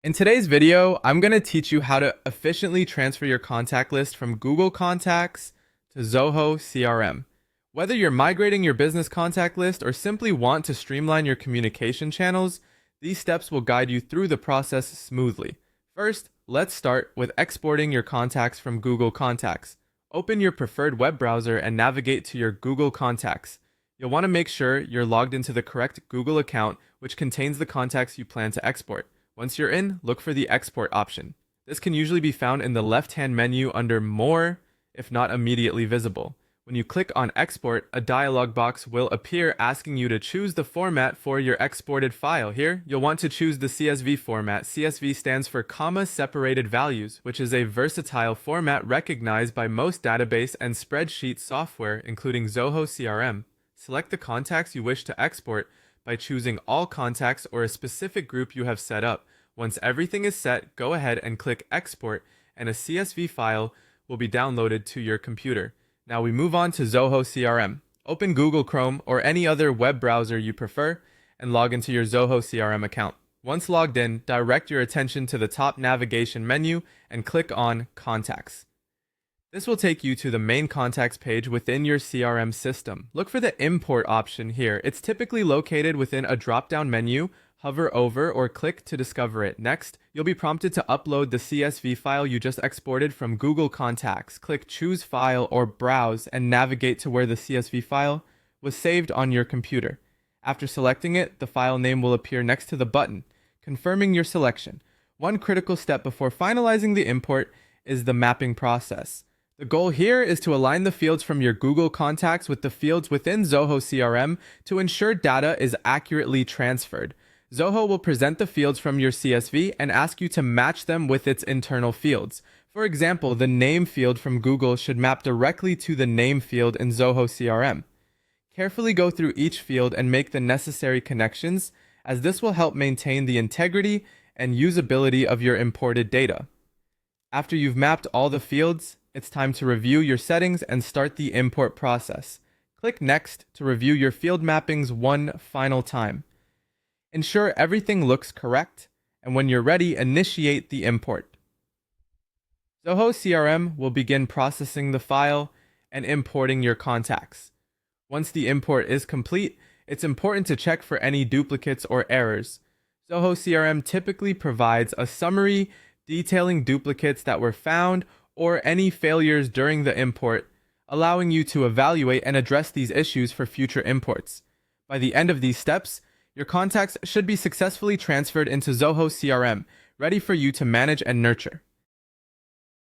In today's video, I'm going to teach you how to efficiently transfer your contact list from Google Contacts to Zoho CRM. Whether you're migrating your business contact list or simply want to streamline your communication channels, these steps will guide you through the process smoothly. First, let's start with exporting your contacts from Google Contacts. Open your preferred web browser and navigate to your Google Contacts. You'll want to make sure you're logged into the correct Google account, which contains the contacts you plan to export. Once you're in, look for the export option. This can usually be found in the left-hand menu under More, if not immediately visible. When you click on Export, a dialog box will appear asking you to choose the format for your exported file. Here, you'll want to choose the CSV format. CSV stands for comma-separated values, which is a versatile format recognized by most database and spreadsheet software, including Zoho CRM. Select the contacts you wish to export by choosing all contacts or a specific group you have set up. Once everything is set, go ahead and click Export, and a CSV file will be downloaded to your computer. Now we move on to Zoho CRM. Open Google Chrome or any other web browser you prefer and log into your Zoho CRM account. Once logged in, direct your attention to the top navigation menu and click on Contacts. This will take you to the main contacts page within your CRM system. Look for the import option here. It's typically located within a drop-down menu. Hover over or click to discover it. Next, you'll be prompted to upload the CSV file you just exported from Google Contacts. Click Choose File or Browse and navigate to where the CSV file was saved on your computer. After selecting it, the file name will appear next to the button, confirming your selection. One critical step before finalizing the import is the mapping process. The goal here is to align the fields from your Google Contacts with the fields within Zoho CRM to ensure data is accurately transferred. Zoho will present the fields from your CSV and ask you to match them with its internal fields. For example, the name field from Google should map directly to the name field in Zoho CRM. Carefully go through each field and make the necessary connections, as this will help maintain the integrity and usability of your imported data. After you've mapped all the fields, it's time to review your settings and start the import process. Click Next to review your field mappings one final time. Ensure everything looks correct, and when you're ready, initiate the import. Zoho CRM will begin processing the file and importing your contacts. Once the import is complete, it's important to check for any duplicates or errors. Zoho CRM typically provides a summary detailing duplicates that were found or any failures during the import, allowing you to evaluate and address these issues for future imports. By the end of these steps, your contacts should be successfully transferred into Zoho CRM, ready for you to manage and nurture.